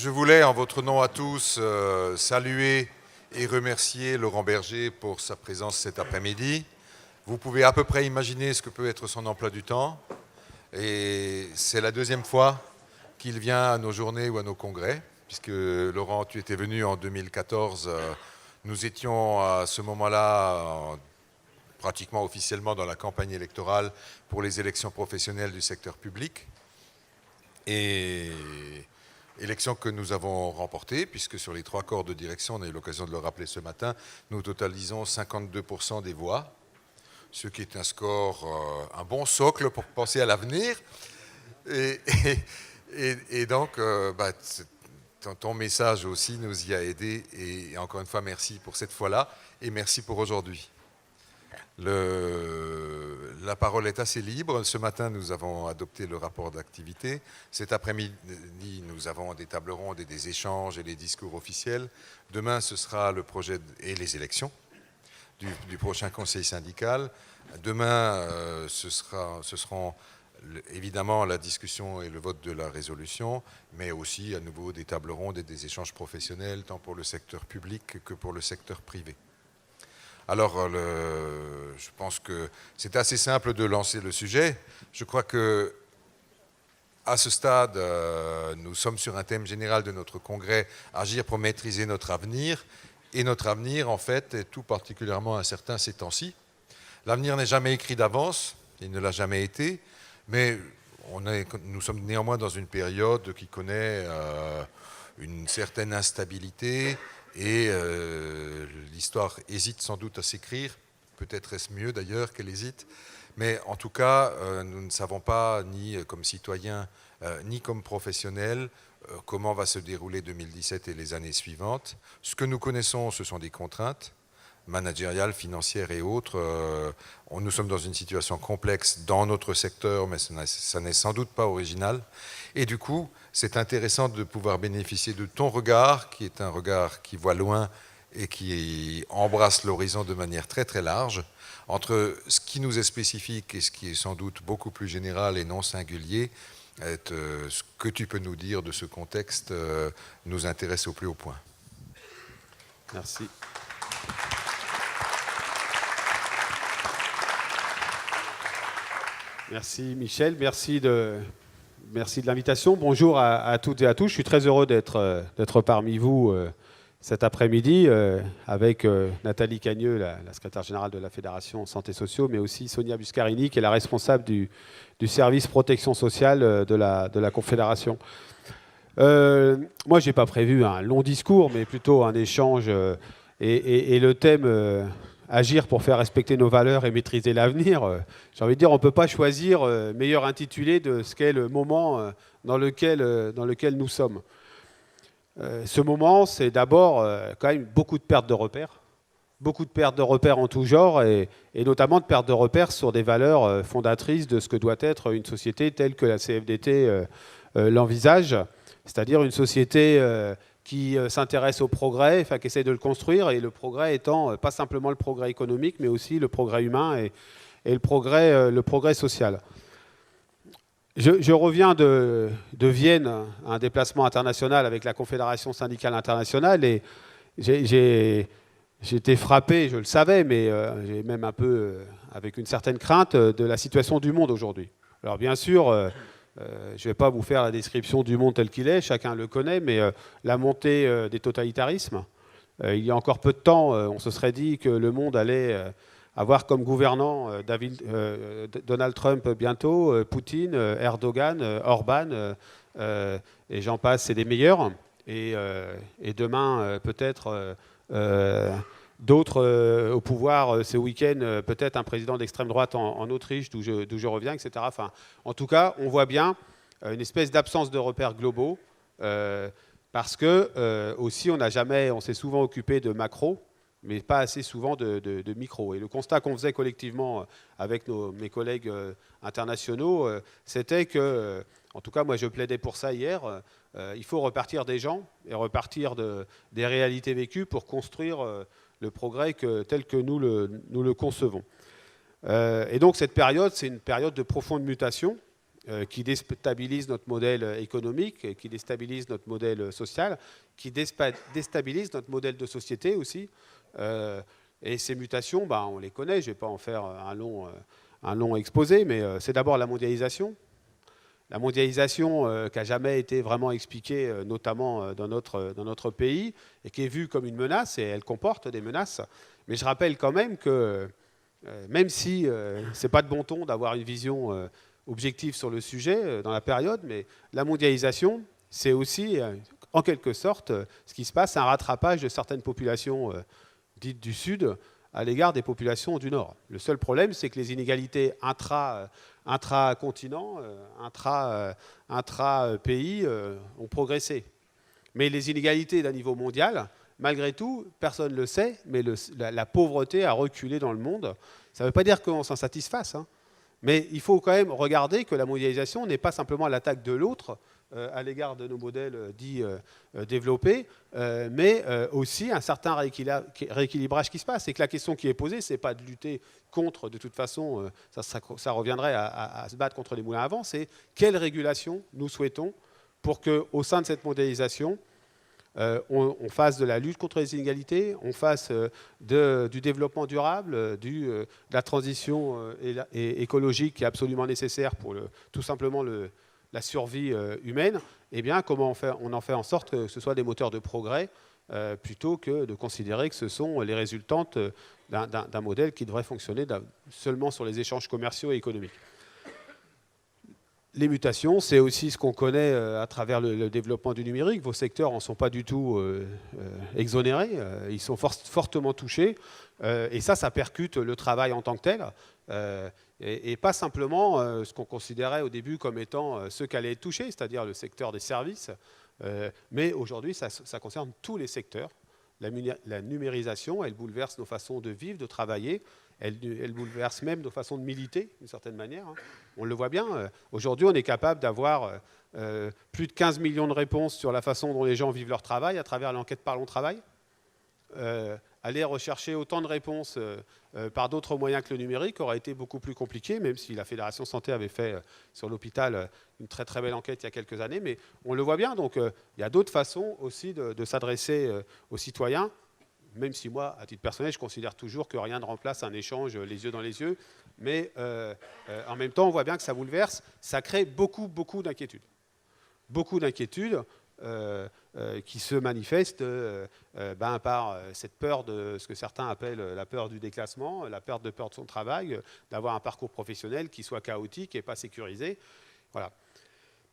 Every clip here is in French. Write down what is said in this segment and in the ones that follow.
je voulais, en votre nom à tous, saluer et remercier Laurent Berger pour sa présence cet après-midi. Vous pouvez à peu près imaginer ce que peut être son emploi du temps. Et c'est la deuxième fois qu'il vient à nos journées ou à nos congrès, puisque Laurent, tu étais venu en 2014. Nous étions à ce moment-là pratiquement officiellement dans la campagne électorale pour les élections professionnelles du secteur public. Et élections que nous avons remportées, puisque sur les 3 corps de direction, on a eu l'occasion de le rappeler ce matin, nous totalisons 52% des voix, ce qui est un score, un bon socle pour penser à l'avenir. Et donc, ton message aussi nous y a aidés. Et encore une fois, merci pour cette fois-là et merci pour aujourd'hui. La parole est assez libre. Ce matin, nous avons adopté le rapport d'activité. Cet après-midi, nous avons des tables rondes et des échanges et des discours officiels. Demain, ce sera le projet et les élections du prochain conseil syndical. Demain, ce seront évidemment la discussion et le vote de la résolution, mais aussi à nouveau des tables rondes et des échanges professionnels, tant pour le secteur public que pour le secteur privé. Alors, je pense que c'est assez simple de lancer le sujet. Je crois que, à ce stade, nous sommes sur un thème général de notre congrès, agir pour maîtriser notre avenir. Et notre avenir, en fait, est tout particulièrement incertain ces temps-ci. L'avenir n'est jamais écrit d'avance, il ne l'a jamais été, mais nous sommes néanmoins dans une période qui connaît une certaine instabilité. Et l'histoire hésite sans doute à s'écrire, peut-être est-ce mieux d'ailleurs qu'elle hésite, mais en tout cas, nous ne savons pas, ni comme citoyens, ni comme professionnels, comment va se dérouler 2017 et les années suivantes. Ce que nous connaissons, ce sont des contraintes managériales, financières et autres. Nous sommes dans une situation complexe dans notre secteur, mais ça n'est sans doute pas original. Et du coup, c'est intéressant de pouvoir bénéficier de ton regard, qui est un regard qui voit loin et qui embrasse l'horizon de manière très très large, entre ce qui nous est spécifique et ce qui est sans doute beaucoup plus général et non singulier. Ce que tu peux nous dire de ce contexte nous intéresse au plus haut point. Merci. Merci Michel, merci de l'invitation. Bonjour à toutes et à tous. Je suis très heureux d'être parmi vous cet après-midi avec Nathalie Cagneux, la secrétaire générale de la Fédération Santé Sociaux, mais aussi Sonia Buscarini, qui est la responsable du service protection sociale de la Confédération. Moi, je n'ai pas prévu un long discours, mais plutôt un échange et le thème agir pour faire respecter nos valeurs et maîtriser l'avenir. J'ai envie de dire, on ne peut pas choisir meilleur intitulé de ce qu'est le moment dans lequel nous sommes. Ce moment, c'est d'abord quand même beaucoup de pertes de repères. Beaucoup de pertes de repères en tout genre et notamment de pertes de repères sur des valeurs fondatrices de ce que doit être une société telle que la CFDT l'envisage, c'est-à-dire une société qui s'intéresse au progrès, enfin, qui essaie de le construire, et le progrès étant pas simplement le progrès économique, mais aussi le progrès humain et le progrès social. Je reviens de Vienne, un déplacement international avec la Confédération syndicale internationale, et j'ai été frappé, je le savais, mais j'ai même un peu, avec une certaine crainte, de la situation du monde aujourd'hui. Alors bien sûr, je ne vais pas vous faire la description du monde tel qu'il est, chacun le connaît, mais la montée des totalitarismes. Il y a encore peu de temps, on se serait dit que le monde allait avoir comme gouvernant Donald Trump bientôt, Poutine, Erdogan, Orban, et j'en passe, c'est des meilleurs. Et demain, peut-être d'autres au pouvoir ce week-end, peut-être un président d'extrême droite en Autriche, d'où je reviens, etc. Enfin, en tout cas, on voit bien une espèce d'absence de repères globaux, parce que aussi on s'est souvent occupé de macro, mais pas assez souvent de micro. Et le constat qu'on faisait collectivement avec mes collègues internationaux, c'était que, en tout cas moi je plaidais pour ça hier, il faut repartir des gens et repartir des réalités vécues pour construire le progrès tel que nous le concevons. Et donc cette période, c'est une période de profonde mutation. qui déstabilise notre modèle économique, qui déstabilise notre modèle social, qui déstabilise notre modèle de société aussi. Et ces mutations, on les connaît, je ne vais pas en faire un long exposé, mais c'est d'abord la mondialisation. La mondialisation qui n'a jamais été vraiment expliquée, notamment dans notre pays, et qui est vue comme une menace, et elle comporte des menaces. Mais je rappelle quand même que, même si ce n'est pas de bon ton d'avoir une vision objective sur le sujet dans la période, mais la mondialisation, c'est aussi, en quelque sorte, ce qui se passe, un rattrapage de certaines populations dites du Sud à l'égard des populations du Nord. Le seul problème, c'est que les inégalités intra-continent, intra-pays ont progressé. Mais les inégalités d'un niveau mondial, malgré tout, personne ne le sait, mais la pauvreté a reculé dans le monde. Ça ne veut pas dire qu'on s'en satisfasse, hein. Mais il faut quand même regarder que la mondialisation n'est pas simplement l'attaque de l'autre à l'égard de nos modèles dits développés, mais aussi un certain rééquilibrage qui se passe. Et que la question qui est posée, ce n'est pas de lutter contre, de toute façon, ça reviendrait à se battre contre les moulins à vent, c'est quelle régulation nous souhaitons pour qu'au sein de cette mondialisation, on fasse de la lutte contre les inégalités, on fasse du développement durable, de la transition écologique qui est absolument nécessaire pour tout simplement la survie humaine, et bien comment on en fait en sorte que ce soit des moteurs de progrès plutôt que de considérer que ce sont les résultantes d'un modèle qui devrait fonctionner seulement sur les échanges commerciaux et économiques. Les mutations, c'est aussi ce qu'on connaît à travers le développement du numérique. Vos secteurs n'en sont pas du tout exonérés. Ils sont fortement touchés. Et ça percute le travail en tant que tel. Et pas simplement ce qu'on considérait au début comme étant ceux qui allaient être touchés, c'est-à-dire le secteur des services. Mais aujourd'hui, ça concerne tous les secteurs. La numérisation, elle bouleverse nos façons de vivre, de travailler. Elle bouleverse même nos façons de militer, d'une certaine manière. Hein. On le voit bien. Aujourd'hui, on est capable d'avoir plus de 15 millions de réponses sur la façon dont les gens vivent leur travail à travers l'enquête Parlons Travail. Aller rechercher autant de réponses par d'autres moyens que le numérique aurait été beaucoup plus compliqué, même si la Fédération Santé avait fait sur l'hôpital une très très belle enquête il y a quelques années. Mais on le voit bien. Donc, il y a d'autres façons aussi de s'adresser aux citoyens. Même si moi, à titre personnel, je considère toujours que rien ne remplace un échange les yeux dans les yeux. Mais en même temps, on voit bien que ça bouleverse, ça crée beaucoup d'inquiétudes. Beaucoup d'inquiétudes qui se manifestent par cette peur de ce que certains appellent la peur du déclassement, la peur de son travail, d'avoir un parcours professionnel qui soit chaotique et pas sécurisé. Voilà.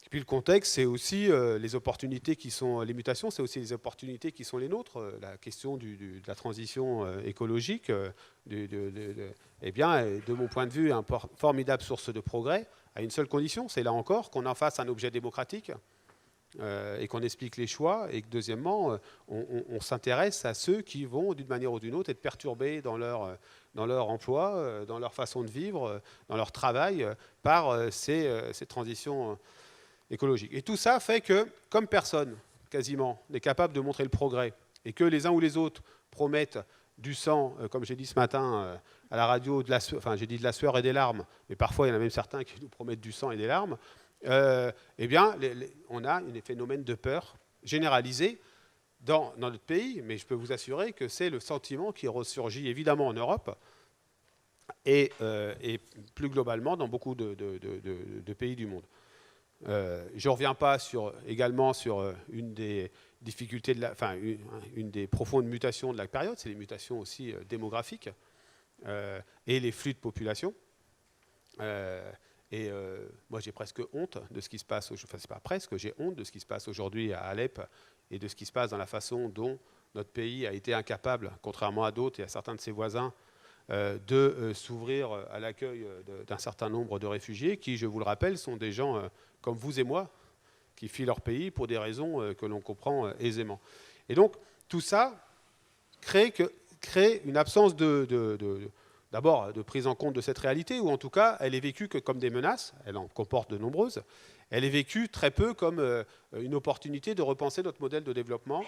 Et puis le contexte, c'est aussi les opportunités qui sont les mutations, c'est aussi les opportunités qui sont les nôtres. La question de la transition écologique, eh bien, de mon point de vue, une formidable source de progrès, à une seule condition, c'est là encore qu'on en fasse un objet démocratique et qu'on explique les choix, et que deuxièmement, on s'intéresse à ceux qui vont, d'une manière ou d'une autre, être perturbés dans leur emploi, dans leur façon de vivre, dans leur travail, par ces transitions écologique. Et tout ça fait que, comme personne, quasiment, n'est capable de montrer le progrès, et que les uns ou les autres promettent du sang, comme j'ai dit ce matin à la radio, j'ai dit de la sueur et des larmes, mais parfois il y en a même certains qui nous promettent du sang et des larmes, eh bien, on a un phénomène de peur généralisé dans notre pays, mais je peux vous assurer que c'est le sentiment qui ressurgit évidemment en Europe, et plus globalement dans beaucoup de pays du monde. Je ne reviens pas également sur une des difficultés, une des profondes mutations de la période, c'est les mutations aussi démographiques et les flux de population. Moi, j'ai presque honte de ce qui se passe, enfin, c'est pas presque, j'ai honte de ce qui se passe aujourd'hui à Alep et de ce qui se passe dans la façon dont notre pays a été incapable, contrairement à d'autres et à certains de ses voisins, de s'ouvrir à l'accueil d'un certain nombre de réfugiés qui, je vous le rappelle, sont des gens comme vous et moi, qui fuient leur pays pour des raisons que l'on comprend aisément. Et donc, tout ça crée une absence d'abord de prise en compte de cette réalité, ou en tout cas, elle est vécue que comme des menaces, elle en comporte de nombreuses, elle est vécue très peu comme une opportunité de repenser notre modèle de développement,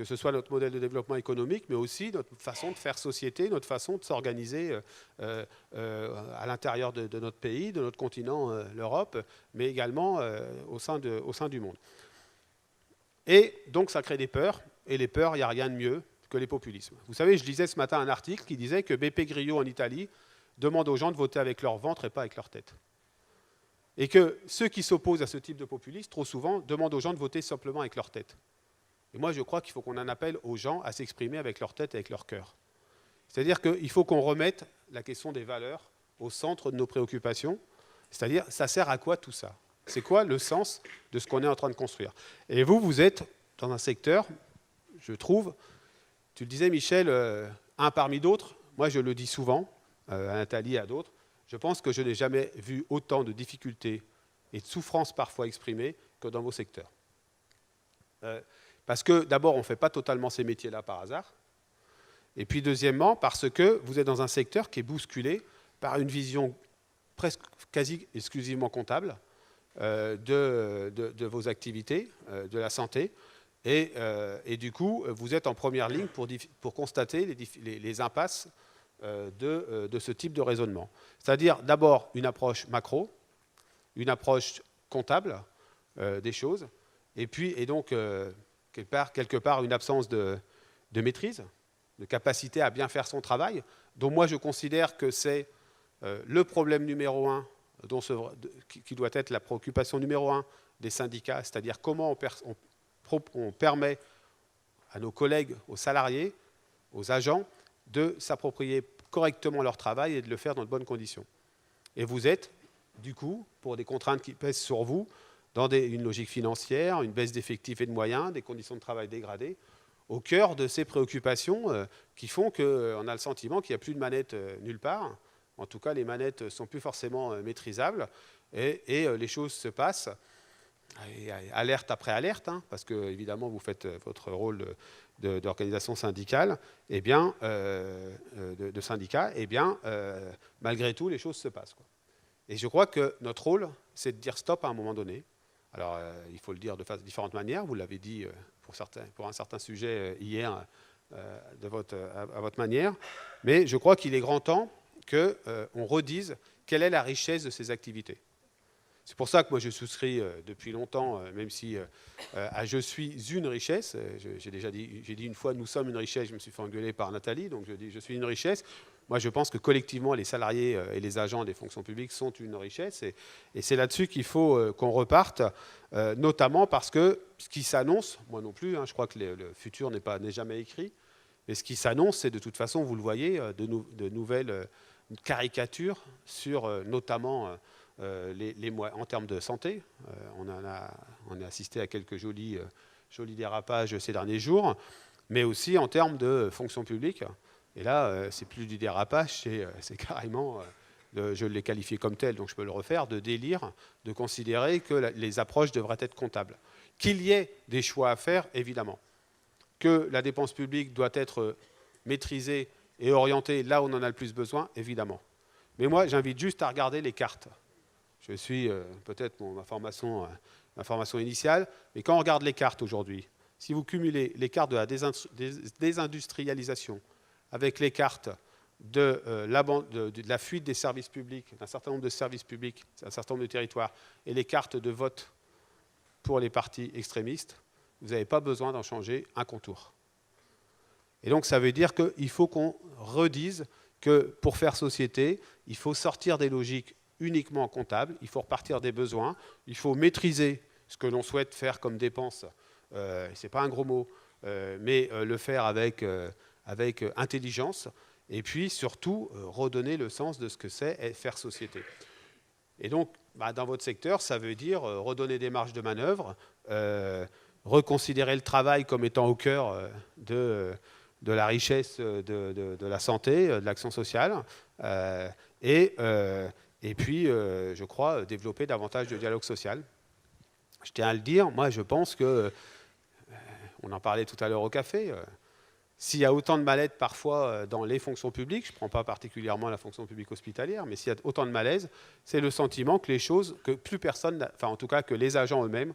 que ce soit notre modèle de développement économique, mais aussi notre façon de faire société, notre façon de s'organiser à l'intérieur de notre pays, de notre continent, l'Europe, mais également au sein du monde. Et donc ça crée des peurs, et les peurs, il n'y a rien de mieux que les populismes. Vous savez, je lisais ce matin un article qui disait que Beppe Grillo en Italie demande aux gens de voter avec leur ventre et pas avec leur tête. Et que ceux qui s'opposent à ce type de populisme, trop souvent, demandent aux gens de voter simplement avec leur tête. Et moi, je crois qu'il faut qu'on en appelle aux gens à s'exprimer avec leur tête et avec leur cœur. C'est-à-dire qu'il faut qu'on remette la question des valeurs au centre de nos préoccupations. C'est-à-dire, ça sert à quoi tout ça? C'est quoi le sens de ce qu'on est en train de construire? Et vous êtes dans un secteur, je trouve, tu le disais Michel, un parmi d'autres, moi je le dis souvent, à Nathalie et à d'autres, je pense que je n'ai jamais vu autant de difficultés et de souffrances parfois exprimées que dans vos secteurs. Parce que d'abord, on ne fait pas totalement ces métiers-là par hasard. Et puis deuxièmement, parce que vous êtes dans un secteur qui est bousculé par une vision presque quasi exclusivement comptable de vos activités, de la santé. Et du coup, vous êtes en première ligne pour constater les impasses de ce type de raisonnement. C'est-à-dire d'abord une approche macro, une approche comptable des choses, et donc quelque part une absence de maîtrise, de capacité à bien faire son travail, dont moi je considère que c'est le problème numéro un, qui doit être la préoccupation numéro un des syndicats, c'est-à-dire comment on permet à nos collègues, aux salariés, aux agents, de s'approprier correctement leur travail et de le faire dans de bonnes conditions. Et vous êtes, du coup, pour des contraintes qui pèsent sur vous, dans une logique financière, une baisse d'effectifs et de moyens, des conditions de travail dégradées, au cœur de ces préoccupations qui font qu'on a le sentiment qu'il n'y a plus de manettes nulle part. En tout cas, les manettes ne sont plus forcément maîtrisables et les choses se passent. Et alerte après alerte, hein, parce que évidemment vous faites votre rôle d'organisation syndicale, eh bien, de syndicat, eh bien, malgré tout, les choses se passent, quoi. Et je crois que notre rôle, c'est de dire stop à un moment donné. Alors, il faut le dire de différentes manières. Vous l'avez dit pour un certain sujet hier à votre manière. Mais je crois qu'il est grand temps qu'on redise quelle est la richesse de ces activités. C'est pour ça que moi je souscris depuis longtemps, même si à je suis une richesse. J'ai dit une fois nous sommes une richesse, je me suis fait engueuler par Nathalie, donc je dis je suis une richesse. Moi je pense que collectivement les salariés et les agents des fonctions publiques sont une richesse et c'est là-dessus qu'il faut qu'on reparte, notamment parce que ce qui s'annonce, moi non plus, hein, je crois que le futur n'est jamais écrit, mais ce qui s'annonce c'est de toute façon, vous le voyez, de nouvelles caricatures sur notamment en termes de santé. On a assisté à quelques jolis dérapages ces derniers jours, mais aussi en termes de fonction publique. Et là, c'est plus du dérapage, c'est carrément, je l'ai qualifié comme tel, donc je peux le refaire, de délire, de considérer que les approches devraient être comptables. Qu'il y ait des choix à faire, évidemment. Que la dépense publique doit être maîtrisée et orientée là où on en a le plus besoin, évidemment. Mais moi, j'invite juste à regarder les cartes. Je suis peut-être ma formation initiale, mais quand on regarde les cartes aujourd'hui, si vous cumulez les cartes de la désindustrialisation avec les cartes de la fuite des services publics, d'un certain nombre de services publics, d'un certain nombre de territoires, et les cartes de vote pour les partis extrémistes, vous n'avez pas besoin d'en changer un contour. Et donc ça veut dire qu'il faut qu'on redise que pour faire société, il faut sortir des logiques uniquement comptables, il faut repartir des besoins, il faut maîtriser ce que l'on souhaite faire comme dépense, ce n'est pas un gros mot, mais le faire avec intelligence, et puis surtout redonner le sens de ce que c'est faire société. Et donc, dans votre secteur, ça veut dire redonner des marges de manœuvre, reconsidérer le travail comme étant au cœur de la richesse de la santé, de l'action sociale, et puis, je crois, développer davantage de dialogue social. Je tiens à le dire, moi je pense que, on en parlait tout à l'heure au café, s'il y a autant de mal-être parfois dans les fonctions publiques, je ne prends pas particulièrement la fonction publique hospitalière, mais s'il y a autant de malaise, c'est le sentiment que les choses, que plus personne, enfin en tout cas que les agents eux-mêmes,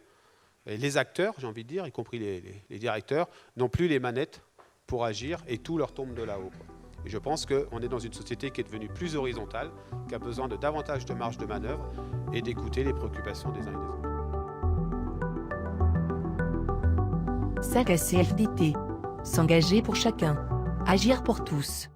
et les acteurs, j'ai envie de dire, y compris les directeurs, n'ont plus les manettes pour agir et tout leur tombe de là-haut. Et je pense qu'on est dans une société qui est devenue plus horizontale, qui a besoin de davantage de marge de manœuvre et d'écouter les préoccupations des uns et des autres. SAC CFDT. S'engager pour chacun. Agir pour tous.